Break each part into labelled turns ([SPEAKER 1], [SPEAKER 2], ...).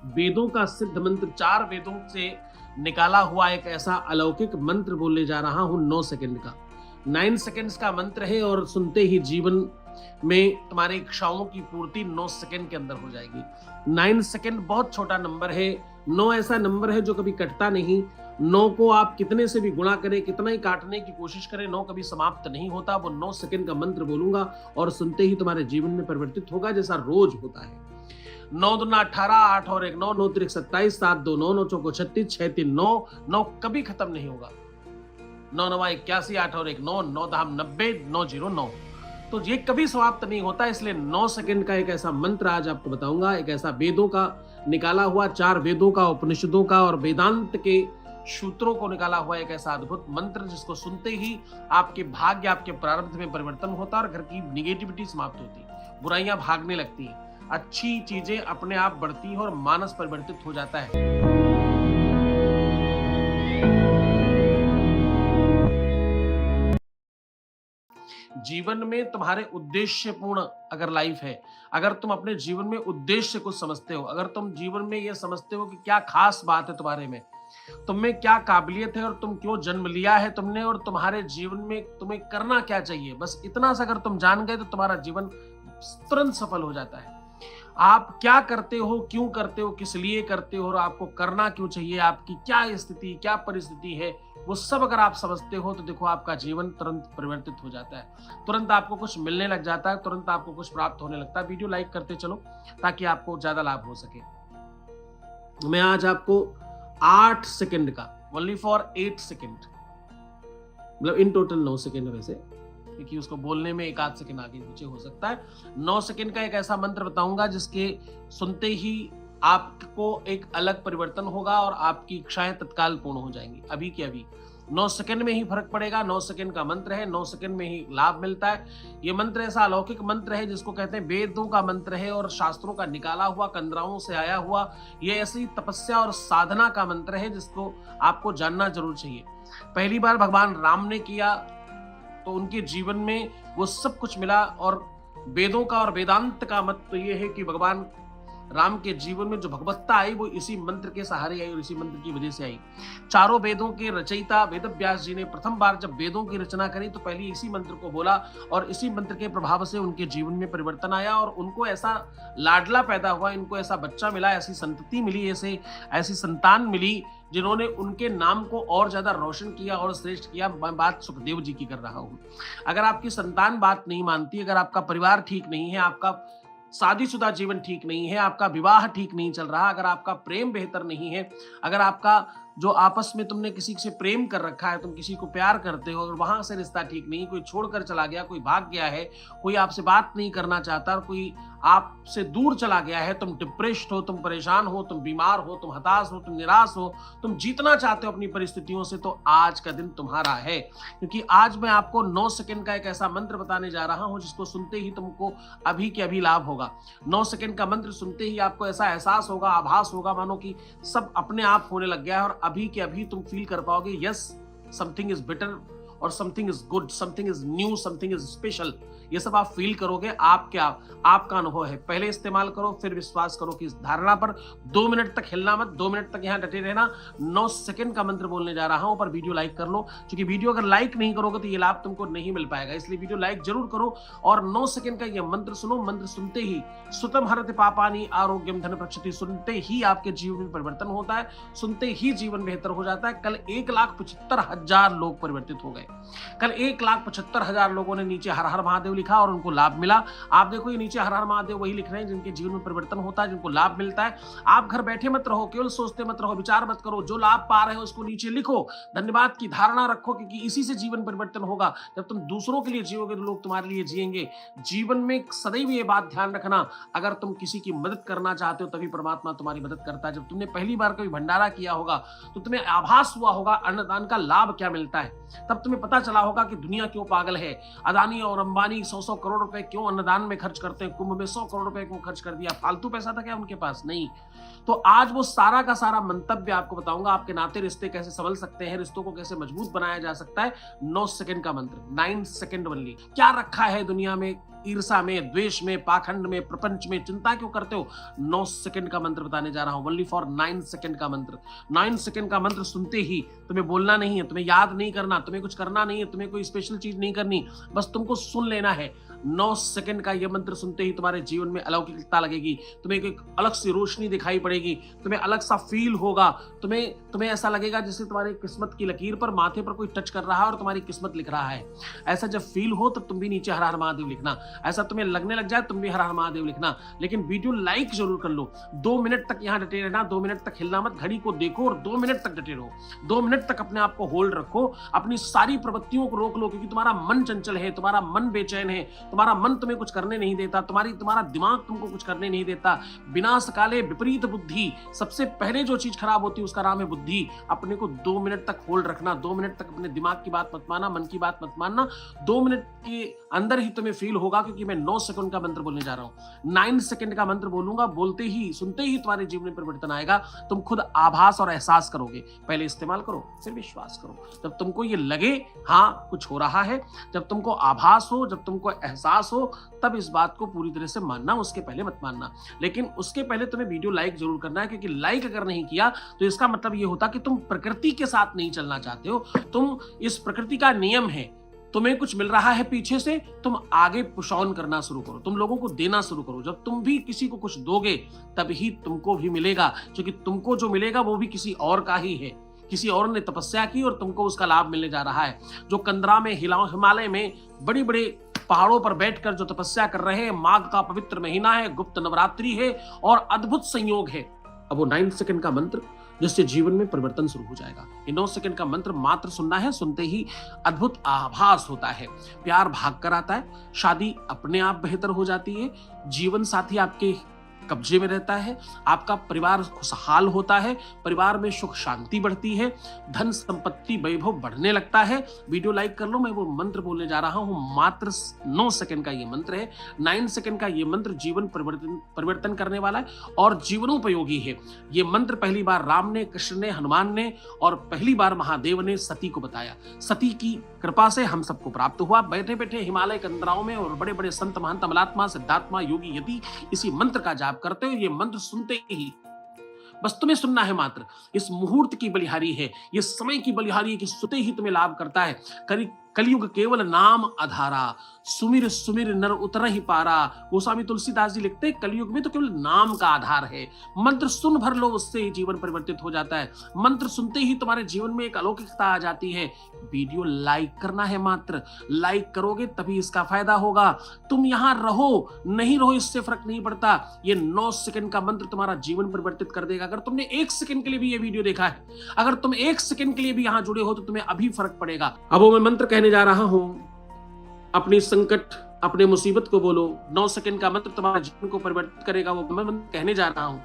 [SPEAKER 1] वेदों का सिद्ध मंत्र, 4 वेदों से निकाला हुआ एक ऐसा अलौकिक मंत्र बोलने जा रहा हूं 9 सेकंड का। 9 सेकंड्स का मंत्र है और सुनते ही जीवन में तुम्हारी इच्छाओं की पूर्ति 9 सेकंड के अंदर हो जाएगी। 9 सेकंड बहुत छोटा नंबर है। 9 ऐसा नंबर है जो कभी कटता नहीं। 9 को आप कितने से भी गुणा करें, कितना ही काटने की कोशिश करें, 9 कभी समाप्त नहीं होता। वो 9 सेकंड का मंत्र बोलूंगा और सुनते ही तुम्हारे जीवन में परिवर्तित होगा, जैसा रोज होता है। 9 दूना 18, 8 और 1 9, 9 त्रिक 27, 7 2 9, 9 चौको 36, 6 3 9। 9 कभी खत्म नहीं होगा। 9 9 81, 8 और 1 9, 9 धाम 90, 9 0 9। तो ये कभी समाप्त नहीं होता। इसलिए 9 सेकंड का एक ऐसा मंत्र आज आपको बताऊंगा, एक ऐसा वेदों का निकाला हुआ, 4 वेदों का, उपनिषदों का और वेदांत के सूत्रों को निकाला हुआ एक ऐसा अद्भुत मंत्र, जिसको सुनते ही आपके भाग्य, आपके प्रारब्ध में परिवर्तन होता है और घर की निगेटिविटी समाप्त होती है, बुराइयां भागने लगती हैं, अच्छी चीजें अपने आप बढ़ती हैं और मानस परिवर्तित हो जाता है। जीवन में तुम्हारे उद्देश्यपूर्ण अगर लाइफ है, अगर तुम अपने जीवन में उद्देश्य को समझते हो, अगर तुम जीवन में यह समझते हो कि क्या खास बात है तुम्हारे में, तुम में क्या काबिलियत है और तुम क्यों जन्म लिया है तुमने, और तुम्हारे जीवन में तुम्हें करना क्या चाहिए, बस इतना सा अगर तुम जान गए तो तुम्हारा जीवन तुरंत सफल हो जाता है। आप क्या करते हो, क्यों करते हो, किस लिए करते हो और आपको करना क्यों चाहिए, आपकी क्या स्थिति, क्या परिस्थिति है, वो सब अगर आप समझते हो तो देखो आपका जीवन तुरंत परिवर्तित हो जाता है। तुरंत आपको कुछ मिलने लग जाता है, तुरंत आपको कुछ प्राप्त होने लगता है। वीडियो लाइक करते चलो ताकि आपको ज्यादा लाभ हो सके। मैं आज आपको 8 सेकंड का, ओनली फॉर 8 सेकंड, मतलब इन टोटल 9 सेकंड वैसे, क्योंकि उसको बोलने में 1 आध सेकंड आगे पीछे हो सकता है। 9 सेकंड का एक ऐसा मंत्र बताऊंगा जिसके सुनते ही आपको एक अलग परिवर्तन होगा और आपकी इच्छाएं तत्काल पूर्ण हो जाएंगी, अभी के अभी। 9 सेकंड में ही फर्क पड़ेगा। 9 सेकंड का मंत्र है, 9 सेकंड में ही लाभ मिलता है। ये मंत्र ऐसा अलौकिक मंत्र है जिसको कहते हैं वेदों का मंत्र है और शास्त्रों का निकाला हुआ, कंदराओं से आया हुआ, ये ऐसी तपस्या और साधना का मंत्र है जिसको आपको जानना जरूर चाहिए। पहली बार भगवान राम ने किया तो उनके जीवन में वो सब कुछ मिला, और वेदों का और वेदांत का मत तो ये है कि भगवान राम के जीवन में जो भगवत्ता आई वो इसी मंत्र के सहारे आई और इसी मंत्र की वजह से आई। चारों वेदों के रचयिता वेदव्यास जी ने प्रथम बार जब वेदों की रचना करी तो पहले इसी मंत्र को बोला और इसी मंत्र के प्रभाव से उनके जीवन में परिवर्तन आया और उनको ऐसा लाडला पैदा हुआ, इनको ऐसा बच्चा मिला, ऐसी संतति मिली, ऐसी संतान मिली जिन्होंने उनके नाम को और ज्यादा रोशन किया और श्रेष्ठ किया। मैं बात सुखदेव जी की कर रहा हूं। अगर आपकी संतान बात नहीं मानती, अगर आपका परिवार ठीक नहीं है, आपका शादीशुदा जीवन ठीक नहीं है, आपका विवाह ठीक नहीं चल रहा, अगर आपका प्रेम बेहतर नहीं है, अगर आपका जो आपस में तुमने किसी से प्रेम कर रखा है, तुम किसी को प्यार करते हो और वहां से रिश्ता ठीक नहीं, कोई छोड़कर चला गया, कोई भाग गया है, कोई आपसे बात नहीं करना चाहता और कोई आपसे दूर चला गया है, तुम डिप्रेस्ड हो, तुम परेशान हो, तुम बीमार हो, तुम हताश हो, तुम निराश हो, तुम जीतना चाहते हो अपनी परिस्थितियों से, तो आज का दिन तुम्हारा है। क्योंकि आज मैं आपको 9 सेकंड का एक ऐसा मंत्र बताने जा रहा हूं जिसको सुनते ही तुमको अभी के अभी लाभ होगा। 9 सेकंड का मंत्र सुनते ही आपको ऐसा एहसास होगा, आभास होगा मानो कि सब अपने आप होने लग गया है और अभी के अभी तुम फील कर पाओगे, यस समथिंग इज बेटर और something is good, something is new, something is special. ये सब आप फील करोगे। आपका अनुभव है। पहले इस्तेमाल करो, फिर विश्वास करो कि इस धारणा पर 2 मिनट तक हिलना मत, 2 मिनट तक यहाँ डटे रहना। 9 सेकंड का मंत्र बोलने जा रहा हूं, पर वीडियो लाइक कर लो, क्योंकि वीडियो अगर लाइक नहीं करोगे तो ये लाभ तुमको नहीं मिल पाएगा। इसलिए वीडियो लाइक जरूर करो और 9 सेकंड का ये मंत्र सुनो। मंत्र सुनते ही सुतम हरति पापानि आरोग्यम धन प्रक्षति, सुनते ही आपके जीवन में परिवर्तन होता है, सुनते ही जीवन बेहतर हो जाता है। कल 1,75,000 लोग परिवर्तित हो गए। कल 1,75,000 लोगों ने नीचे हर हर महादेव लिखा और उनको लाभ मिला। आप देखो ये नीचे हर हर महादेव वही लिख रहे हैं जिनके जीवन में परिवर्तन होता है, जिनको लाभ मिलता है। आप घर बैठे मत रहो, केवल सोचते मत रहो, विचार मत करो, जो लाभ पा रहे हो उसको नीचे लिखो, धन्यवाद की धारणा रखो, क्योंकि इसी से जीवन परिवर्तन होगा। जब तुम दूसरों के लिए जियोगे तो लोग तुम्हारे लिए जिएंगे। जीवन में सदैव ये बात ध्यान रखना, अगर तुम किसी की मदद करना चाहते हो तभी परमात्मा तुम्हारी मदद करता है। जब तुमने पहली बार कभी भंडारा किया होगा तो तुम्हें आभास हुआ होगा अन्नदान का लाभ क्या मिलता है, तब तुम्हें पता चला होगा कि दुनिया क्यों पागल है। अदानी और अंबानी 100-100 करोड़ रुपए क्यों अन्नदान में खर्च करते हैं, कुंभ में 100 करोड़ रुपए क्यों खर्च कर दिया, फालतू पैसा था क्या उनके पास? नहीं। तो आज वो सारा का सारा मंतव्य आपको बताऊंगा, आपके नाते रिश्ते कैसे संभल सकते हैं, रिश्तों को कैसे मजबूत बनाया जा सकता है। 9 सेकंड का मंत्र, 9 सेकंड ओनली। क्या रखा है दुनिया में ईर्षा में, द्वेष में, पाखंड में, प्रपंच में चिंता क्यों करते हो? 9 सेकंड का मंत्र बताने जा रहा हूं, ओनली फॉर 9 सेकंड का मंत्र। 9 सेकंड का मंत्र सुनते ही तुम्हें बोलना नहीं है, तुम्हें याद नहीं करना, तुम्हें कुछ करना नहीं है, तुम्हें कोई स्पेशल चीज नहीं करनी, बस तुमको सुन लेना है। 9 सेकंड का यह मंत्र सुनते ही तुम्हारे जीवन में अलौकिकता लगेगी, तुम्हें एक अलग सी रोशनी दिखाई पड़ेगी, तुम्हें अलग सा फील होगा, तुम्हें ऐसा लगेगा जैसे तुम्हारी किस्मत की लकीर पर माथे पर कोई टच कर रहा है और तुम्हारी किस्मत लिख रहा है। ऐसा जब फील हो तब तुम भी नीचे हर हर महादेव लिखना। ऐसा तुम्हें लगने लग जाए तुम भी हर हर महादेव लिखना। लेकिन वीडियो लाइक जरूर कर लो। 2 मिनट तक यहाँ डटे रहना, 2 मिनट तक हिलना मत, घड़ी को देखो और 2 मिनट तक डटे रहो। 2 मिनट तक अपने आप को होल्ड रखो, अपनी सारी प्रवृत्तियों को रोक लो, क्योंकि तुम्हारा मन चंचल है, तुम्हारा मन बेचैन है, तुम्हारा मन तुम्हें कुछ करने नहीं देता, तुम्हारा दिमाग तुमको कुछ करने नहीं देता। विनाश काले विपरीत बुद्धि, सबसे पहले जो चीज खराब होती है उसका नाम है बुद्धि। अपने को 2 मिनट तक होल्ड रखना, 2 मिनट तक अपने दिमाग की बात मत मानना, मन की बात मत मानना। 2 मिनट के अंदर ही तुम्हें फील होगा, क्योंकि मैं 9 सेकंड का मंत्र बोलने जा रहा हूं। 9 सेकंड का मंत्र बोलूंगा, बोलते ही सुनते ही तुम्हारे जीवन में परिवर्तन आएगा। तुम खुद आभास और एहसास करोगे। पहले इस्तेमाल करो, फिर विश्वास करो। जब तुमको ये लगे हाँ कुछ हो रहा है, जब तुमको आभास हो, जब तुमको एहसास हो, तब इस बात को पूरी तरह से मानना, उसके पहले मत मानना। लेकिन उसके पहले तुम्हें वीडियो लाइक जरूर करना है, क्योंकि लाइक अगर नहीं किया तो इसका मतलब ये होता कि तुम प्रकृति के साथ नहीं चलना चाहते हो। तुम इस प्रकृति का नियम है, तुम्हें कुछ मिल रहा है पीछे से, तुम आगे पुश ऑन करना शुरू करो, तुम लोगों को देना शुरू करो। जब तुम भी किसी को कुछ दोगे तभी तुमको भी मिलेगा, क्योंकि तुमको जो मिलेगा वो भी किसी और का ही है। किसी और ने तपस्या की और तुमको उसका लाभ मिलने जा रहा है। जो कंदरा में, हिमालय में बड़ी बड़े पहाड़ों पर बैठकर जो तपस्या कर रहे हैं, माघ का पवित्र महीना है, गुप्त नवरात्रि है और अद्भुत संयोग है। अब वो 9 सेकंड का मंत्र जिससे जीवन में परिवर्तन शुरू हो जाएगा। ये 9 सेकंड का मंत्र मात्र सुनना है, सुनते ही अद्भुत आभास होता है, प्यार भाग कर आता है, शादी अपने आप बेहतर हो जाती है, जीवन साथी आपके कब्जे में रहता है, आपका परिवार खुशहाल होता है, परिवार में सुख शांति बढ़ती है, धन संपत्ति वैभव बढ़ने लगता है। वीडियो लाइक कर लो, मैं वो मंत्र बोलने जा रहा हूं, मात्र 9 सेकंड का ये मंत्र है। 9 सेकंड का ये मंत्र जीवन परिवर्तन करने वाला है और जीवनोपयोगी है। ये मंत्र पहली बार राम ने, कृष्ण ने, हनुमान ने और पहली बार महादेव ने सती को बताया। सती की कृपा से हम सबको प्राप्त हुआ। बैठे बैठे हिमालय कंदराओं में और बड़े बड़े संत महंत अमलात्मा सिद्धात्मा योगी यदि इसी मंत्र का जाप करते हो, ये मंत्र सुनते ही बस तुम्हें सुनना है मात्र। इस मुहूर्त की बलिहारी है, ये समय की बलिहारी है कि सुनते ही तुम्हें लाभ करता है। कलयुग केवल नाम आधारा, सुमिर सुमिर नर उतर ही पारा। गोस्वामी तुलसीदास जी लिखते हैं कलयुग में तो केवल नाम का आधार है। मंत्र सुन भर लो, उससे ही जीवन परिवर्तित हो जाता है। मंत्र सुनते ही तुम्हारे जीवन में एक अलौकिकता आ जाती है। वीडियो लाइक करना है मात्र, लाइक करोगे तभी इसका फायदा होगा। तुम यहां रहो नहीं रहो इससे फर्क नहीं पड़ता। ये 9 सेकंड का मंत्र तुम्हारा जीवन परिवर्तित कर देगा। अगर तुमने 1 सेकंड के लिए भी ये वीडियो देखा है, अगर तुम 1 सेकंड के लिए भी यहां जुड़े हो तो तुम्हें अभी फर्क पड़ेगा। अब वो मैं मंत्र कहने जा रहा हूं, अपनी संकट, अपने मुसीबत को बोलो। 9 सेकंड का मंत्र तुम्हारे जीवन को परिवर्तित करेगा। वो मैं मंत्र कहने जा रहा हूं।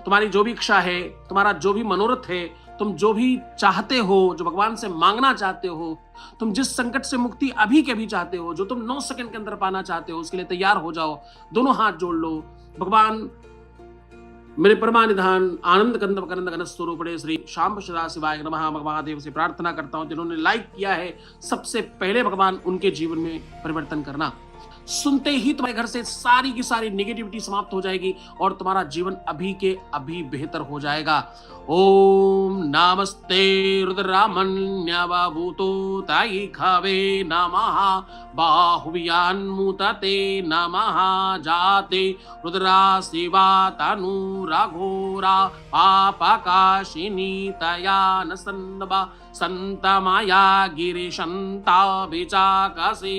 [SPEAKER 1] तुम्हारी जो भी इच्छा है, तुम्हारा जो भी मनोरथ है, तुम जो भी चाहते हो, जो भगवान से मांगना चाहते हो, तुम जिस संकट से मुक्ति अभी के भी चाहते हो, जो तुम 9 सेकंड के अंदर पाना चाहते हो, उसके लिए तैयार हो जाओ। दोनों हाथ जोड़ लो। भगवान मेरे परमानिधान आनंद कंद करंद घन स्वरूपड़े श्री शांब सदा शिवाय नमः महादेव से प्रार्थना करता हूं, जिन्होंने लाइक किया है सबसे पहले भगवान उनके जीवन में परिवर्तन करना। सुनते ही तुम्हारे घर से सारी की सारी नेगेटिविटी समाप्त हो जाएगी और तुम्हारा जीवन अभी के अभी बेहतर हो जाएगा। ओम नमस्ते रुद्रामन्यवभूतो ताई खावे नमः बाहुव्यान्मुतते नमः जाते रुद्रा शिवा तनु राघोरा पापकाशिनी तया न सन्नवा संतमाया गिरिशंता विचाकसे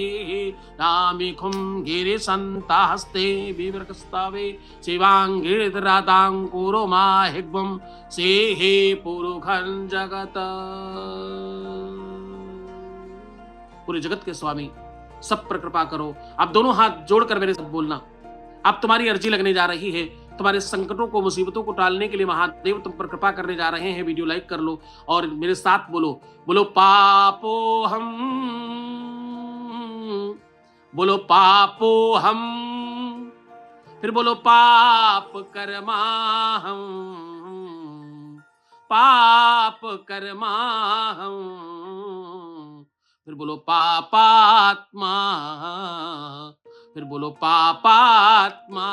[SPEAKER 1] नामिखुम गिरिशंता हस्ते विवृकस्तावे शिवांगिरिद्रातांकुरो माहिग्वम से हे पुरुखं जगत। पूरे जगत के स्वामी सब पर कृपा करो। आप दोनों हाथ जोड़कर मेरे साथ बोलना। अब तुम्हारी अर्जी लगने जा रही है। तुम्हारे संकटों को, मुसीबतों को टालने के लिए महादेव तुम पर कृपा करने जा रहे हैं। वीडियो लाइक कर लो और मेरे साथ बोलो, बोलो पापो हम, बोलो पापो हम, फिर बोलो पाप कर्मा हम, पाप कर्मा हम, फिर बोलो पापात्मा, फिर बोलो पापात्मा,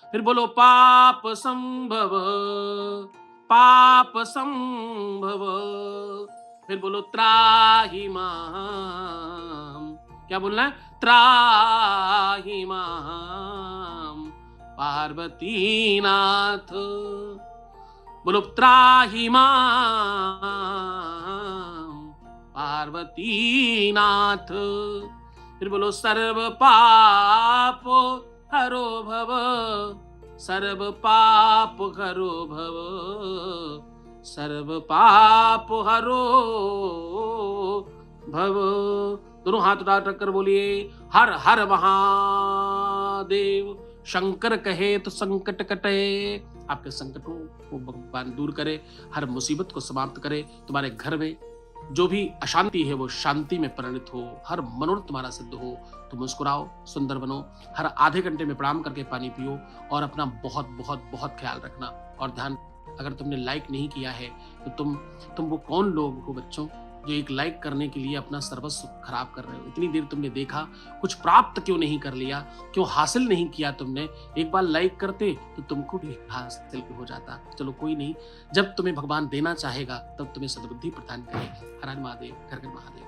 [SPEAKER 1] फिर बोलो पाप संभव, पाप संभव, फिर बोलो त्राहि माम, क्या बोलना है? त्राहि माम पार्वती नाथ, बोलो त्राहि माम पार्वती नाथ, फिर बोलो सर्व पाप हरो भव, सर्व पाप हरो भव, सर्व पाप हरो भव। दोनों हाथ उठाकर बोलिए हर हर महादेव। शंकर कहे तो संकट कटे, आपके संकटों को भगवान दूर करे, हर मुसीबत को समाप्त करे, तुम्हारे घर में जो भी अशांति है वो शांति में परिणत हो, हर मनोरथ तुम्हारा सिद्ध हो, तुम मुस्कुराओ, सुंदर बनो, हर आधे घंटे में प्रणाम करके पानी पियो और अपना बहुत बहुत बहुत ख्याल रखना। और ध्यान, अगर तुमने लाइक नहीं किया है तो तुम वो कौन लोग हो बच्चों जो एक लाइक करने के लिए अपना सर्वस्व खराब कर रहे हो? इतनी देर तुमने देखा, कुछ प्राप्त क्यों नहीं कर लिया, क्यों हासिल नहीं किया तुमने? एक बार लाइक करते तो तुमको भी हासिल हो जाता। चलो कोई नहीं, जब तुम्हें भगवान देना चाहेगा तब तुम्हें सद्बुद्धि प्रदान करे। हर हर महादेव, घर घर महादेव।